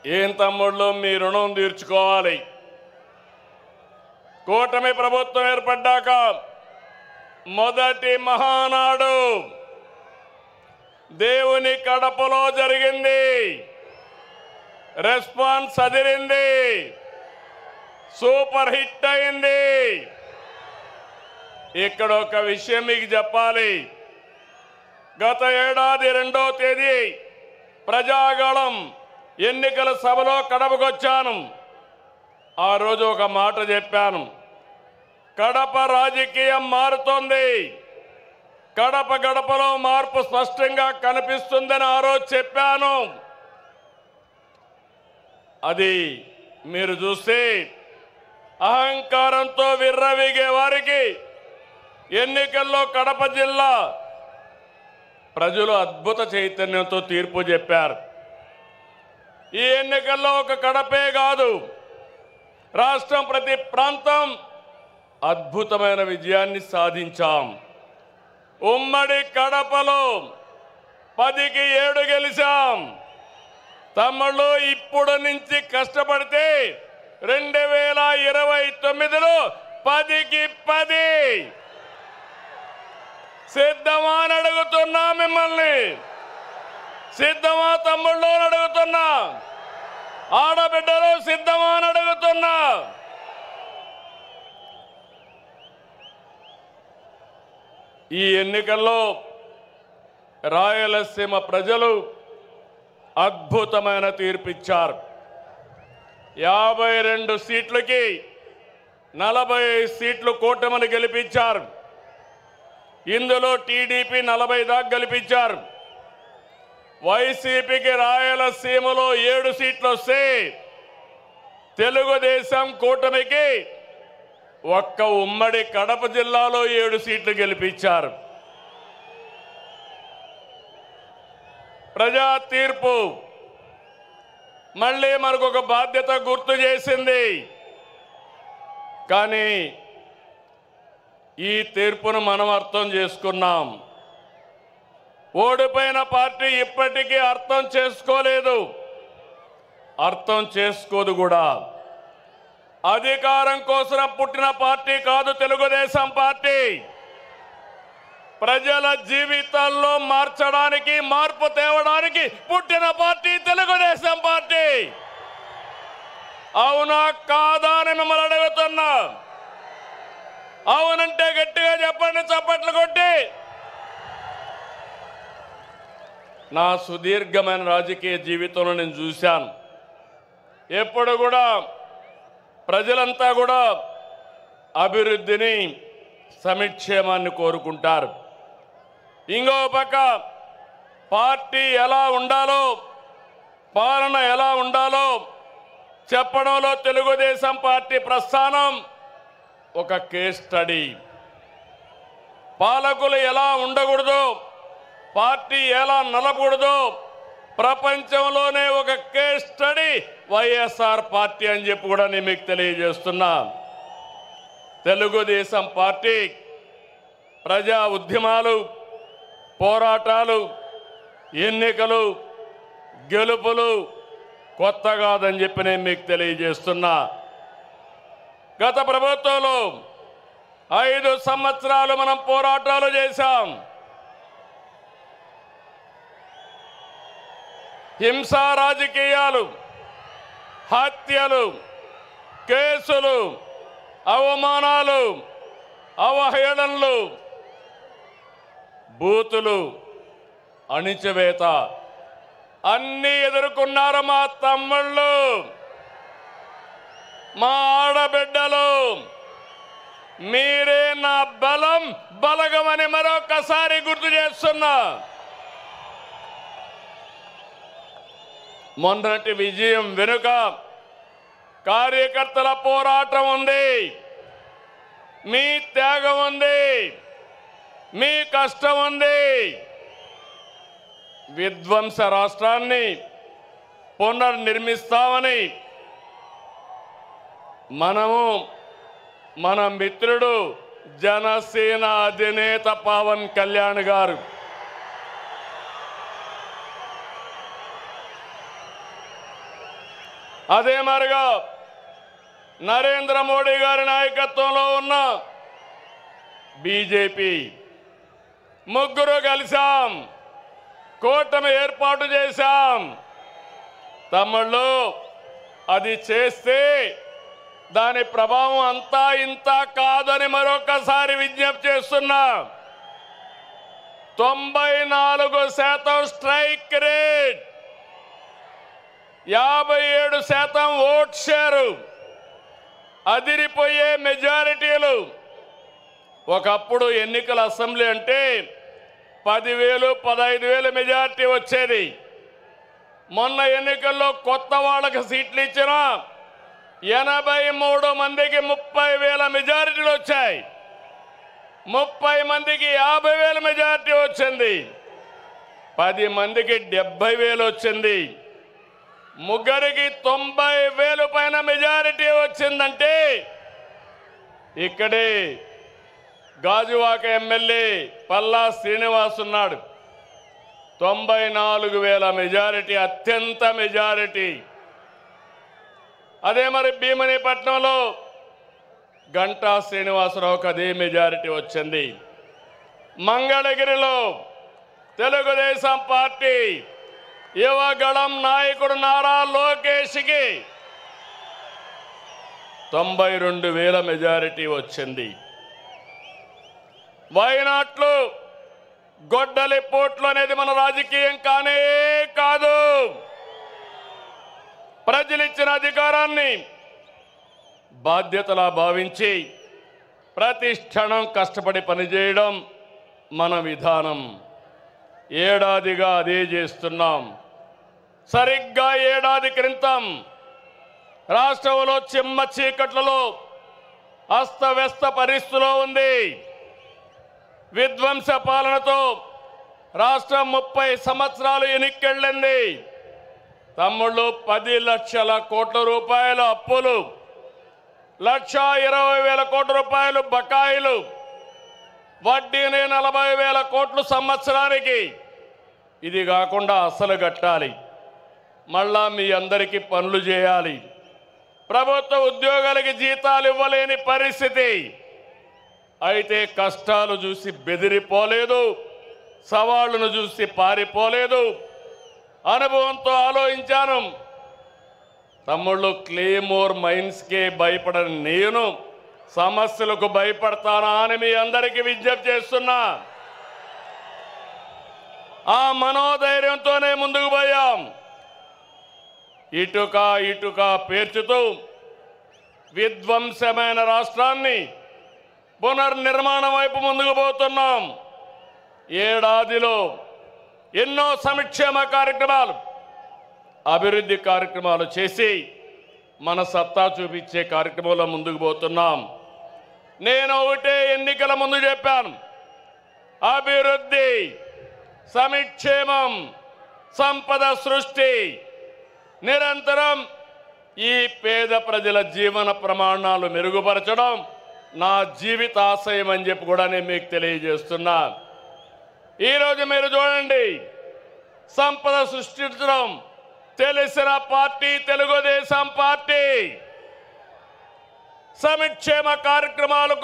ఏం తమ్ముళ్ళు మీ రుణం తీర్చుకోవాలి. కూటమి ప్రభుత్వం ఏర్పడ్డాక మొదటి మహానాడు దేవుని కడపలో జరిగింది. రెస్పాన్స్ అదిరింది, సూపర్ హిట్ అయింది. ఇక్కడ ఒక విషయం మీకు చెప్పాలి. గత ఏడాది 2వ తేదీ ప్రజాగళం ఎన్నికల సభలో కడపకొచ్చాను. ఆ రోజు ఒక మాట చెప్పాను, కడప రాజకీయం మారుతోంది, కడప గడపలో మార్పు స్పష్టంగా కనిపిస్తుందని ఆ రోజు చెప్పాను. అది మీరు చూస్తే అహంకారంతో విర్రవీగే వారికి ఎన్నికల్లో కడప జిల్లా ప్రజలు అద్భుత చైతన్యంతో తీర్పు చెప్పారు. ఈ ఎన్నికల్లో ఒక కడపే కాదు, రాష్ట్రం ప్రతి ప్రాంతం అద్భుతమైన విజయాన్ని సాధించాం. ఉమ్మడి కడపలో 10కి 7 గెలిచాం. తమ్ముళ్ళు ఇప్పుడు నుంచి కష్టపడితే 2029లో 10కి 10 సిద్ధమా అని అడుగుతున్నా, మిమ్మల్ని సిద్ధమా తమ్ముళ్ళు అని అడుగుతున్నా, ఆడబిడ్డలు సిద్ధమా అని అడుగుతున్నా. ఈ ఎన్నికల్లో రాయలసీమ ప్రజలు అద్భుతమైన తీర్పిచ్చారు. 52 సీట్లకి 45 సీట్లు కూటమిని గెలిపించారు. ఇందులో టీడీపీ 40 దాకా గెలిపించారు. వైసీపీకి రాయలసీమలో 7 సీట్లు వస్తే తెలుగుదేశం కూటమికి ఒక్క ఉమ్మడి కడప జిల్లాలో 7 సీట్లు గెలిపించారు. ప్రజా తీర్పు మళ్ళీ మనకు ఒక బాధ్యత గుర్తు చేసింది. కానీ ఈ తీర్పును మనం అర్థం చేసుకున్నాం. ఓడిపోయిన పార్టీ ఇప్పటికీ అర్థం చేసుకోలేదు, అర్థం చేసుకోదు కూడా. అధికారం కోసం పుట్టిన పార్టీ కాదు తెలుగుదేశం పార్టీ. ప్రజల జీవితాల్లో మార్చడానికి, మార్పు తేవడానికి పుట్టిన పార్టీ తెలుగుదేశం పార్టీ. అవునా కాదా అని మిమ్మల్ని అడుగుతున్నా. అవునంటే గట్టిగా చెప్పండి, చప్పట్లు కొట్టి. నా సుదీర్ఘమైన రాజకీయ జీవితంలో నేను చూశాను, ఎప్పుడు కూడా ప్రజలంతా కూడా అభివృద్ధిని, సంక్షేమాన్ని కోరుకుంటారు. ఇంకో పక్క పార్టీ ఎలా ఉండాలో, పాలన ఎలా ఉండాలో చెప్పడంలో తెలుగుదేశం పార్టీ ప్రస్థానం ఒక కేస్ స్టడీ. పాలకులు ఎలా ఉండకూడదు, పార్టీ ఎలా నలపకూడదు ప్రపంచంలోనే ఒక కేస్ స్టడీ వైఎస్ఆర్ పార్టీ అని చెప్పి కూడా నేను మీకు తెలియజేస్తున్నా. తెలుగుదేశం పార్టీ ప్రజా ఉద్యమాలు, పోరాటాలు, ఎన్నికలు, గెలుపులు కొత్త కాదని చెప్పి నేను మీకు తెలియజేస్తున్నా. గత ప్రభుత్వంలో 5 సంవత్సరాలు మనం పోరాటాలు చేశాం. హింసా రాజకీయాలు, హత్యలు, కేసులు, అవమానాలు, అవహేళనలు, బూతులు, అణిచివేత అన్నీ ఎదుర్కొన్నారు మా తమ్ముళ్ళు, మా ఆడబిడ్డలు. మీరే నా బలం, బలగమని మరొకసారి గుర్తు చేస్తున్నా. మొన్నటి విజయం వెనుక కార్యకర్తల పోరాటం ఉంది, మీ త్యాగం ఉంది, మీ కష్టం ఉంది. విధ్వంస రాష్ట్రాన్ని పునర్నిర్మిస్తామని మన మిత్రుడు జనసేన అధినేత పవన్ కళ్యాణ్ గారు అదే మరిగా నరేంద్ర మోడీ గారి నాయకత్వంలో ఉన్న బీజేపీ ముగ్గురు కలిసాం, కూటమి ఏర్పాటు చేశాం. తమ్ముళ్ళు, అది చేస్తే దాని ప్రభావం అంతా ఇంత కాదని మరొకసారి విజ్ఞప్తి చేస్తున్నా. 94% స్ట్రైక్ రేట్, 57% ఓట్ షేరు, అదిరిపోయే మెజారిటీలు. ఒకప్పుడు ఎన్నికల అసెంబ్లీ అంటే 10,000, 15,000 మెజారిటీ వచ్చేది. మొన్న ఎన్నికల్లో కొత్త వాళ్ళకి సీట్లు ఇచ్చిన 83 మందికి 30,000 మెజారిటీలు వచ్చాయి. 30 మందికి 50,000 మెజారిటీ వచ్చింది. 10 మందికి 70,000 వచ్చింది. ముగ్గురికి 90,000 పైన మెజారిటీ వచ్చిందంటే ఇక్కడే గాజువాక ఎమ్మెల్యే పల్లా శ్రీనివాస్ ఉన్నాడు. 94,000 మెజారిటీ, అత్యంత మెజారిటీ. అదే మరి భీమనిపట్నంలో గంటా శ్రీనివాసరావుకి అదే మెజారిటీ వచ్చింది. మంగళగిరిలో తెలుగుదేశం పార్టీ యువగళం నాయకుడు నారా లోకేష్కి 92,000 మెజారిటీ వచ్చింది. వైనాట్లు, గొడ్డలి పోట్లు అనేది మన రాజకీయం కానే కాదు. ప్రజలిచ్చిన అధికారాన్ని బాధ్యతలా భావించి ప్రతి క్షణం కష్టపడి పనిచేయడం మన విధానం. ఏడాదిగా అదే చేస్తున్నాం. సరిగ్గా ఏడాది క్రితం రాష్ట్రంలో చిమ్మ చీకట్లలో అస్తవ్యస్త పరిస్థితిలో ఉంది. విధ్వంస పాలనతో రాష్ట్రం 30 సంవత్సరాలు ఎన్నికెళ్ళింది. తమ్ముళ్ళు, 10 లక్షల కోట్ల రూపాయల అప్పులు, 1,20,000 కోట్ల రూపాయలు బకాయిలు, వడ్డీని 40,000 కోట్లు సంవత్సరానికి. ఇది కాకుండా అసలు కట్టాలి, మళ్ళా మీ అందరికీ పనులు చేయాలి. ప్రభుత్వ ఉద్యోగాలకి జీతాలు ఇవ్వలేని పరిస్థితి. అయితే కష్టాలు చూసి బెదిరిపోలేదు, సవాళ్లను చూసి పారిపోలేదు. అనుభవంతో ఆలోచించాను. తమ్ముళ్ళు, క్లేమోర్ మైన్స్కే భయపడని నేను సమస్యలకు భయపడతానా అని మీ అందరికీ విజ్ఞప్తి చేస్తున్నా. ఆ మనోధైర్యంతోనే ముందుకు పోయాం. ఇటుక ఇటుక పేర్చుతూ విధ్వంసమైన రాష్ట్రాన్ని పునర్నిర్మాణం వైపు ముందుకు పోతున్నాం. ఏడాదిలో ఎన్నో సంక్షేమ కార్యక్రమాలు, అభివృద్ధి కార్యక్రమాలు చేసి మన సత్తా చూపించే కార్యక్రమంలో ముందుకు పోతున్నాం. నేను ఒకటే ఎన్నికల ముందు చెప్పాను, అభివృద్ధి, సంక్షేమం, సంపద సృష్టి, నిరంతరం ఈ పేద ప్రజల జీవన ప్రమాణాలు మెరుగుపరచడం నా జీవిత ఆశయం అని చెప్పి కూడా నేను మీకు తెలియజేస్తున్నా. ఈరోజు మీరు చూడండి, సంపద సృష్టించడం తెలిసిన పార్టీ తెలుగుదేశం పార్టీ. సంక్షేమ కార్యక్రమాలకు